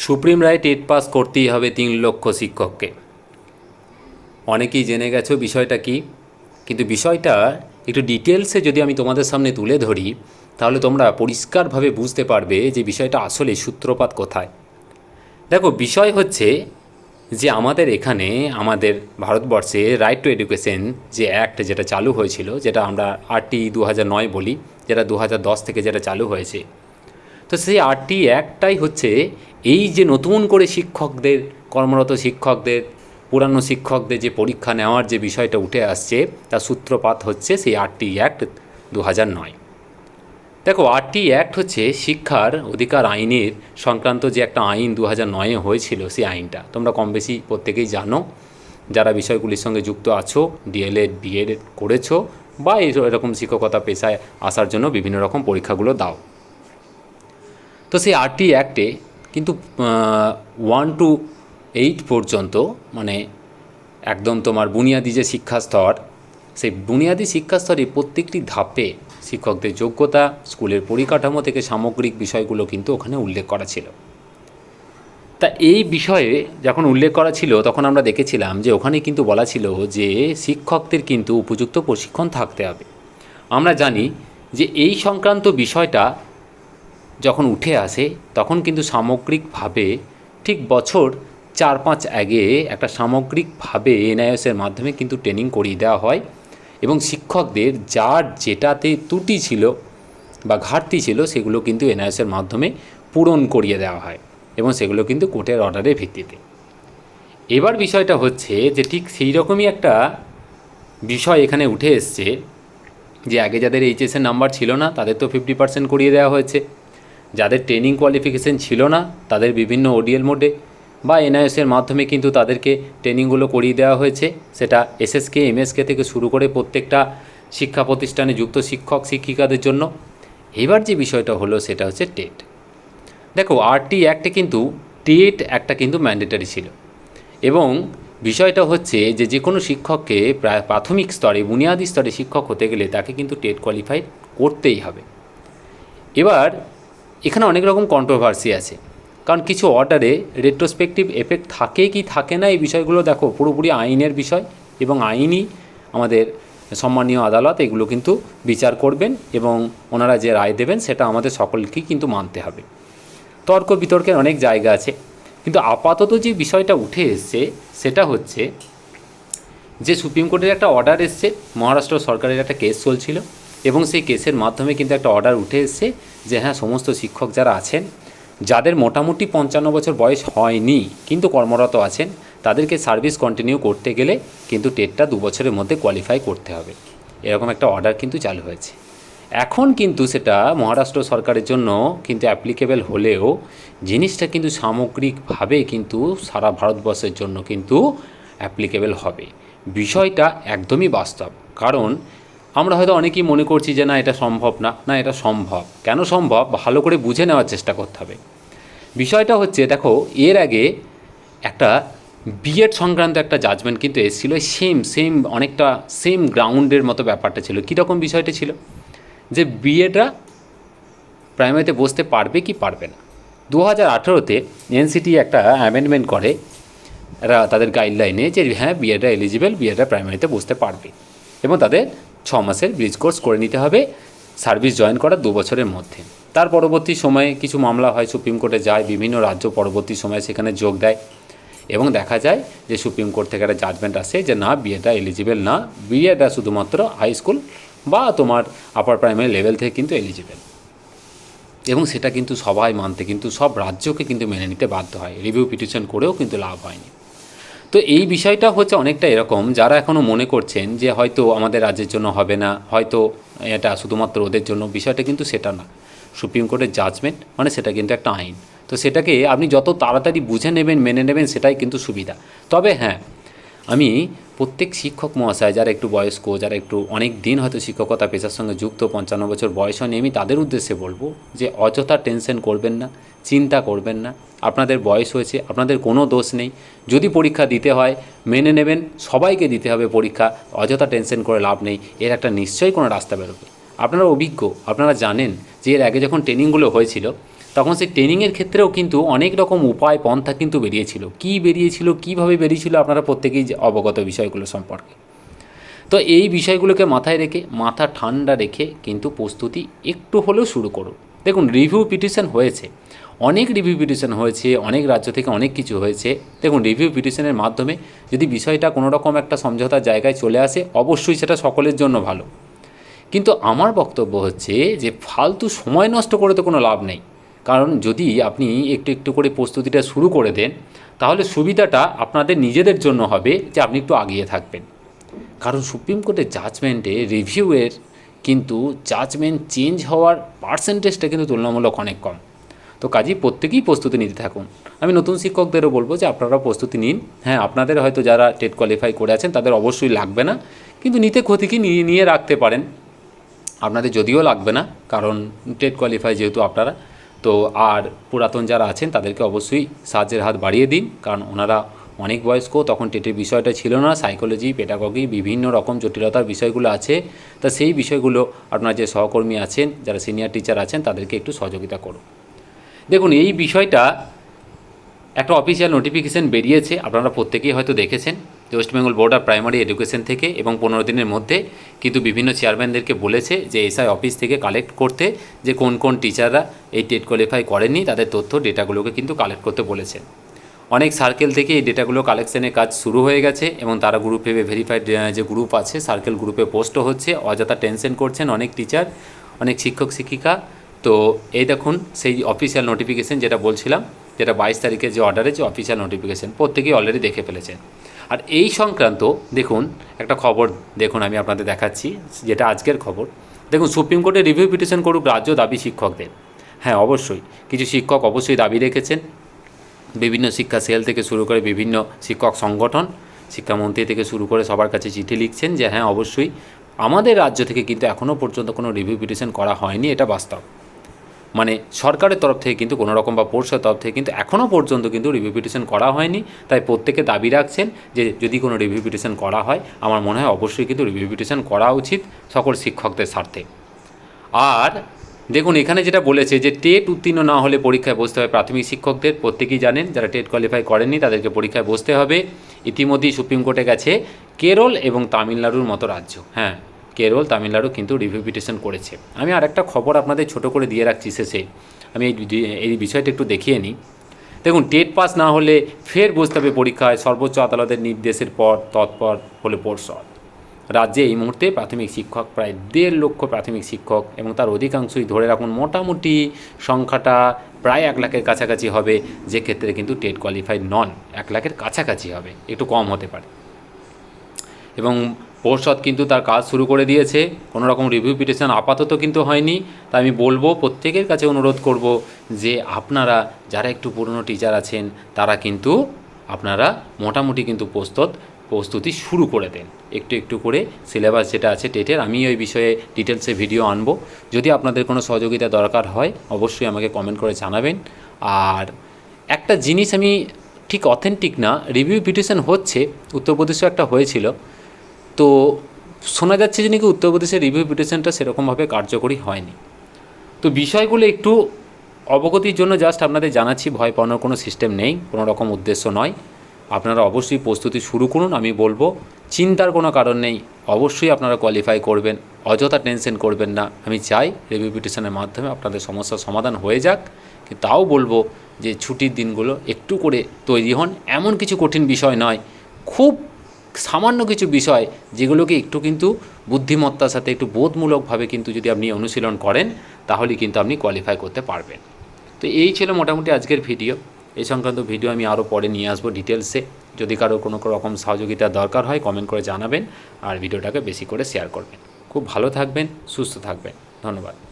Supreme রায় TET pass করতেই হবে 3 লক্ষ শিক্ষককে। অনেকেই জেনে গেছো বিষয়টা কি, কিন্তু বিষয়টা একটু ডিটেলসে যদি আমি তোমাদের সামনে তুলে ধরি তাহলে তোমরা পরিষ্কারভাবে বুঝতে পারবে যে বিষয়টা আসলে সূত্রপাত কোথায়। দেখো, বিষয় হচ্ছে যে আমাদের এখানে আমাদের ভারতবর্ষে রাইট টু এডুকেশন যে অ্যাক্ট যেটা চালু হয়েছিল, যেটা আমরা RT 2009 বলি, যেটা 2010 থেকে যেটা চালু হয়েছে, তো সেই RT অ্যাক্টটাই হচ্ছে এই যে নতুন করে শিক্ষকদের, কর্মরত শিক্ষকদের, পুরানো শিক্ষকদের যে পরীক্ষা নেওয়ার যে বিষয়টা উঠে আসছে, তার সূত্রপাত হচ্ছে সেই RT অ্যাক্ট 2009। দেখো, RT অ্যাক্ট হচ্ছে শিক্ষার অধিকার আইনের সংক্রান্ত যে একটা আইন 2009-এ হয়েছিল। সেই আইনটা তোমরা কম বেশি প্রত্যেকেই জানো, যারা বিষয়গুলির সঙ্গে যুক্ত আছো, DLED BEd করেছো বা এরকম শিক্ষকতা পেশায় আসার জন্য বিভিন্ন রকম পরীক্ষাগুলো দাও। তো সেই RT অ্যাক্টে কিন্তু 1 to 8 পর্যন্ত, মানে একদম তোমার বুনিয়াদি যে শিক্ষাস্তর, সেই বুনিয়াদি শিক্ষাস্তরে প্রত্যেকটি ধাপে শিক্ষকদের যোগ্যতা, স্কুলের পরিকাঠামো থেকে সামগ্রিক বিষয়গুলো কিন্তু ওখানে উল্লেখ করা ছিল। তা এই বিষয়ে যখন উল্লেখ করা ছিল তখন আমরা দেখেছিলাম যে ওখানে কিন্তু বলা ছিল যে শিক্ষকদের কিন্তু উপযুক্ত প্রশিক্ষণ থাকতে হবে। আমরা জানি যে এই সংক্রান্ত বিষয়টা যখন উঠে আসে তখন কিন্তু সামগ্রিকভাবে ঠিক বছর 4-5 আগে একটা সামগ্রিকভাবে NIOS-এর মাধ্যমে কিন্তু ট্রেনিং করিয়ে দেওয়া হয় এবং শিক্ষকদের যার যেটাতে ত্রুটি ছিল বা ঘাটতি ছিল সেগুলো কিন্তু NIOS-এর মাধ্যমে পূরণ করিয়ে দেওয়া হয় এবং সেগুলো কিন্তু কোর্টের অর্ডারের ভিত্তিতে। এবার বিষয়টা হচ্ছে যে ঠিক সেই রকমই একটা বিষয় এখানে উঠে এসছে যে আগে যাদের HS-এর নাম্বার ছিল না তাদের তো 50% করিয়ে দেওয়া হয়েছে, যাদের ট্রেনিং কোয়ালিফিকেশান ছিল না তাদের বিভিন্ন ODL মোডে বা NIOS-এর মাধ্যমে কিন্তু তাদেরকে ট্রেনিংগুলো করিয়ে দেওয়া হয়েছে, সেটা SSK MSK থেকে শুরু করে প্রত্যেকটা শিক্ষা প্রতিষ্ঠানে যুক্ত শিক্ষক শিক্ষিকাদের জন্য। এবার যে বিষয়টা হলো সেটা হচ্ছে টেট। দেখো, RT অ্যাক্টে কিন্তু টেট একটা কিন্তু ম্যান্ডেটারি ছিল এবং বিষয়টা হচ্ছে যে যে কোনো শিক্ষককে প্রায় প্রাথমিক স্তরে, বুনিয়াদি স্তরে শিক্ষক হতে গেলে তাকে কিন্তু টেট কোয়ালিফাই করতেই হবে। এবার এখানে অনেক রকম কন্ট্রোভার্সি আছে, কারণ কিছু অর্ডারে রেট্রোস্পেক্টিভ এফেক্ট থাকে কি থাকে না এই বিষয়গুলো দেখো পুরোপুরি আইনের বিষয় এবং আইনই আমাদের সম্মানীয় আদালত এগুলো কিন্তু বিচার করবেন এবং ওনারা যে রায় দেবেন সেটা আমাদের সকলকেই কিন্তু মানতে হবে। তর্ক বিতর্কের অনেক জায়গা আছে, কিন্তু আপাতত যে বিষয়টা উঠে এসছে সেটা হচ্ছে যে সুপ্রিম কোর্টের একটা অর্ডার এসছে, মহারাষ্ট্র সরকারের একটা কেস চলছিল এবং সেই কেসের মাধ্যমে কিন্তু একটা অর্ডার উঠে এসছে যে হ্যাঁ, সমস্ত শিক্ষক যারা আছেন, যাদের মোটামুটি 55 বছর বয়স হয়নি কিন্তু কর্মরত আছেন, তাদেরকে সার্ভিস কন্টিনিউ করতে গেলে কিন্তু টেটটা 2 বছরের মধ্যে কোয়ালিফাই করতে হবে, এরকম একটা অর্ডার কিন্তু চালু হয়েছে। এখন কিন্তু সেটা মহারাষ্ট্র সরকারের জন্য কিন্তু অ্যাপ্লিকেবল হলেও জিনিসটা কিন্তু সামগ্রিকভাবে কিন্তু সারা ভারতবর্ষের জন্য কিন্তু অ্যাপ্লিকেবল হবে। বিষয়টা একদমই বাস্তব, কারণ আমরা হয়তো অনেকেই মনে করছি যে না এটা সম্ভব না, না এটা সম্ভব। কেন সম্ভব ভালো করে বুঝে নেওয়ার চেষ্টা করতে হবে। বিষয়টা হচ্ছে, দেখো, এর আগে একটা বিএড সংক্রান্ত একটা জাজমেন্ট কিন্তু এসেছিলো, সেম অনেকটা সেম গ্রাউন্ডের মতো ব্যাপারটা ছিল। কীরকম বিষয়টা ছিল যে বিএডরা প্রাইমারিতে বসতে পারবে কি পারবে না। 2018-তে NCT একটা অ্যামেন্ডমেন্ট করে এরা তাদের গাইডলাইনে যে হ্যাঁ, বিএডরা এলিজিবল, বিএডরা প্রাইমারিতে বসতে পারবে এবং তাদের 6 মাসের ব্রিজ কোর্স করে নিতে হবে সার্ভিস জয়েন করার 2 বছরের মধ্যে। তার পরবর্তী সময়ে কিছু মামলা হয়, সুপ্রিম কোর্টে যায়, বিভিন্ন রাজ্য পরবর্তী সময়ে সেখানে যোগ দেয় এবং দেখা যায় যে সুপ্রিম কোর্ট থেকে একটা জাজমেন্ট আসে যে না, বিএডরা এলিজিবল না, বিএডরা শুধুমাত্র হাই স্কুল বা তোমার আপার প্রাইমারি লেভেল থেকে কিন্তু এলিজিবল এবং সেটা কিন্তু সবাই মানতে কিন্তু সব রাজ্যকে কিন্তু মেনে নিতে বাধ্য হয়, রিভিউ পিটিশন করেও কিন্তু লাভ হয়নি। তো এই বিষয়টা হচ্ছে অনেকটা এরকম, যারা এখনও মনে করছেন যে হয়তো আমাদের রাজ্যের জন্য হবে না, হয়তো এটা শুধুমাত্র ওদের জন্য, বিষয়টা কিন্তু সেটা না। সুপ্রিম কোর্টের জাজমেন্ট মানে সেটা কিন্তু একটা আইন, তো সেটাকে আপনি যত তাড়াতাড়ি বুঝে নেবেন, মেনে নেবেন, সেটাই কিন্তু সুবিধা। তবে হ্যাঁ, আমি প্রত্যেক শিক্ষক মহাশয় যারা একটু বয়স্ক, যারা একটু অনেক দিন হয়তো শিক্ষকতা পেশার সঙ্গে যুক্ত, 55 বছর বয়স হয়নি, আমি তাদের উদ্দেশ্যে বলবো যে অযথা টেনশন করবেন না, চিন্তা করবেন না। আপনাদের বয়স হয়েছে, আপনাদের কোনো দোষ নেই। যদি পরীক্ষা দিতে হয় মেনে নেবেন, সবাইকে দিতে হবে পরীক্ষা, অযথা টেনশন করে লাভ নেই। এর একটা নিশ্চয়ই কোনো রাস্তা বেরোবে। আপনারা অভিজ্ঞ, আপনারা জানেন যে এর আগে যখন ট্রেনিংগুলো হয়েছিল তখন সেই ট্রেনিংয়ের ক্ষেত্রেও কিন্তু অনেক রকম উপায় পন্থা কিন্তু বেরিয়েছিল। কী বেরিয়েছিল, কীভাবে বেরিয়েছিল, আপনারা প্রত্যেকেই অবগত বিষয়গুলো সম্পর্কে। তো এই বিষয়গুলোকে মাথায় রেখে, মাথা ঠান্ডা রেখে কিন্তু প্রস্তুতি একটু হলেও শুরু করুন। দেখুন, রিভিউ পিটিশন হয়েছে, অনেক রিভিউ পিটিশন হয়েছে, অনেক রাজ্য থেকে অনেক কিছু হয়েছে। দেখুন, রিভিউ পিটিশনের মাধ্যমে যদি বিষয়টা কোনো রকম একটা সমঝোতার জায়গায় চলে আসে, অবশ্যই সেটা সকলের জন্য ভালো। কিন্তু আমার বক্তব্য হচ্ছে যে ফালতু সময় নষ্ট করে তো কোনো লাভ নেই। কারণ যদি আপনি একটু একটু করে প্রস্তুতিটা শুরু করে দেন, তাহলে সুবিধাটা আপনাদের নিজেদের জন্য হবে যে আপনি একটু আগিয়ে থাকবেন। কারণ সুপ্রিম কোর্টের জাজমেন্টে রিভিউয়ের কিন্তু জাজমেন্ট চেঞ্জ হওয়ার পার্সেন্টেজটা কিন্তু তুলনামূলক অনেক কম। তো কাজেই প্রত্যেকেই প্রস্তুতি নিতে থাকুন। আমি নতুন শিক্ষকদেরও বলবো যে আপনারা প্রস্তুতি নিন। হ্যাঁ, আপনাদের হয়তো যারা টেট কোয়ালিফাই করে আছেন তাদের অবশ্যই লাগবে না, কিন্তু নিতে ক্ষতি কি, নিয়ে রাখতে পারেন। আপনাদের যদিও লাগবে না, কারণ টেট কোয়ালিফাই যেহেতু আপনারা, তো আর পুরাতন যারা আছেন তাদেরকে অবশ্যই সাহায্যের হাত বাড়িয়ে দিন। কারণ ওনারা অনেক বয়স্ক, তখন টেটের বিষয়টা ছিল না, সাইকোলজি, পেডাগজি, বিভিন্ন রকম জটিলতার বিষয়গুলো আছে। তা সেই বিষয়গুলো আপনার যে সহকর্মী আছেন, যারা সিনিয়র টিচার আছেন, তাদেরকে একটু সহযোগিতা করুন। দেখুন, এই বিষয়টা একটা অফিসিয়াল নোটিফিকেশান বেরিয়েছে, আপনারা প্রত্যেকেই হয়তো দেখেছেন, যে West Bengal board of primary education থেকে, এবং 15 দিনের মধ্যে কিন্তু বিভিন্ন চেয়ারম্যানদেরকে বলেছে যে এসআই অফিস থেকে কালেক্ট করতে, যে কোন কোন টিচাররা এই টেট কোয়ালিফাই করেননি তাদের তথ্য ডেটাগুলোকে কিন্তু কালেক্ট করতে বলেছেন। অনেক সার্কেল থেকে এই ডেটাগুলো কালেকশনের কাজ শুরু হয়ে গেছে, এবং তারা গ্রুপে ভেরিফাইড যে গ্রুপ আছে, সার্কেল গ্রুপে পোস্টও হচ্ছে। অযথা টেনশন করছেন অনেক টিচার, অনেক শিক্ষক শিক্ষিকা। তো এই দেখুন সেই অফিসিয়াল নোটিফিকেশান যেটা বলছিলাম, যেটা 22 তারিখে যে অর্ডারে যে অফিসিয়াল নোটিফিকেশান, প্রত্যেকেই অলরেডি দেখে ফেলেছেন। আর এই সংক্রান্ত দেখুন একটা খবর, দেখুন আমি আপনাদের দেখাচ্ছি, যেটা আজকের খবর। দেখুন, সুপ্রিম কোর্টে রিভিউ পিটিশন করুক রাজ্য, দাবি শিক্ষকদের। হ্যাঁ, অবশ্যই কিছু শিক্ষক অবশ্যই দাবি রেখেছেন, বিভিন্ন শিক্ষা সেল থেকে শুরু করে বিভিন্ন শিক্ষক সংগঠন, শিক্ষামন্ত্রী থেকে শুরু করে সবার কাছে চিঠি লিখছেন যে হ্যাঁ অবশ্যই আমাদের রাজ্য থেকে কিন্তু এখনও পর্যন্ত কোনো রিভিউ পিটিশন করা হয়নি, এটা বাস্তব। মানে সরকারের তরফ থেকে কিন্তু কোনো রকম, বা পর্ষদের তরফ থেকে কিন্তু এখনও পর্যন্ত কিন্তু রিভিউ পিটিশন করা হয়নি। তাই প্রত্যেকে দাবি রাখছেন যে যদি কোনো রিভিউ পিটিশন করা হয়, আমার মনে হয় অবশ্যই কিন্তু রিভিউ পিটিশন করা উচিত সকল শিক্ষকদের স্বার্থে। আর দেখুন, এখানে যেটা বলেছে যে টেট উত্তীর্ণ না হলে পরীক্ষায় বসতে হবে প্রাথমিক শিক্ষকদের। প্রত্যেকেই জানেন, যারা টেট কোয়ালিফাই করেননি তাদেরকে পরীক্ষায় বসতে হবে। ইতিমধ্যেই সুপ্রিম কোর্টে গেছে কেরল এবং তামিলনাড়ুর মতো রাজ্য। হ্যাঁ, কেরল, তামিলনাড়ু কিন্তু রিভিউ পিটিশন করেছে। আমি আরেকটা খবর আপনাদের ছোট করে দিয়ে রাখছি শেষে, আমি এই বিষয়টা একটু দেখিয়ে নিই। দেখুন, টেট পাস না হলে ফের বসতে হবে পরীক্ষায়, সর্বোচ্চ আদালতের নির্দেশের পর তৎপর হলে পর্ষদ। রাজ্যে এই মুহূর্তে প্রাথমিক শিক্ষক প্রায় 1.5 লক্ষ প্রাথমিক শিক্ষক, এবং তার অধিকাংশই ধরে রাখুন মোটামুটি সংখ্যাটা প্রায় 1 লাখের কাছাকাছি হবে, যে ক্ষেত্রে কিন্তু টেট কোয়ালিফাইড নন। 1 লাখের কাছাকাছি হবে, একটু কম হতে পারে। এবং পর্ষদ কিন্তু তার কাজ শুরু করে দিয়েছে, কোনো রকম রিভিউ পিটিশন আপাতত কিন্তু হয়নি। তাই আমি বলবো, প্রত্যেকের কাছে অনুরোধ করব যে আপনারা যারা একটু পুরনো টিচার আছেন, তারা কিন্তু আপনারা মোটামুটি কিন্তু প্রস্তুতি শুরু করে দেন। একটু একটু করে সিলেবাস যেটা আছে টেটের, আমি ওই বিষয়ে ডিটেলসে ভিডিও আনবো। যদি আপনাদের কোনো সহযোগিতা দরকার হয় অবশ্যই আমাকে কমেন্ট করে জানাবেন। আর একটা জিনিস আমি ঠিক অথেন্টিক না, রিভিউ পিটিশন হচ্ছে, উত্তরপ্রদেশেও একটা হয়েছিল, তো শোনা যাচ্ছে যে নাকি উত্তরপ্রদেশের রিভিউ পিটিশনটা সেরকমভাবে কার্যকরী হয়নি। তো বিষয়গুলো একটু অবগতির জন্য জাস্ট আপনাদের জানাচ্ছি, ভয় পাওয়ানোর কোনো সিস্টেম নেই, কোনো রকম উদ্দেশ্য নয়। আপনারা অবশ্যই প্রস্তুতি শুরু করুন, আমি বলবো চিন্তার কোনো কারণ নেই, অবশ্যই আপনারা কোয়ালিফাই করবেন, অযথা টেনশন করবেন না। আমি চাই রিভিউ পিটিশনের মাধ্যমে আপনাদের সমস্যার সমাধান হয়ে যাক, কিন্তু তাও বলবো যে ছুটির দিনগুলো একটু করে তৈরি হন। এমন কিছু কঠিন বিষয় নয়, খুব সামান্য কিছু বিষয় যেগুলোকে একটু কিন্তু বুদ্ধিমত্তার সাথে একটু বোধমূলকভাবে কিন্তু যদি আপনি অনুশীলন করেন, তাহলে কিন্তু আপনি কোয়ালিফাই করতে পারবেন। তো এই ছিল মোটামুটি আজকের ভিডিও। এই সংক্রান্ত ভিডিও আমি আরও পরে নিয়ে আসবো ডিটেলসে। যদি কারো কোনো রকম সহযোগিতার দরকার হয় কমেন্ট করে জানাবেন, আর ভিডিওটাকে বেশি করে শেয়ার করবেন। খুব ভালো থাকবেন, সুস্থ থাকবেন, ধন্যবাদ।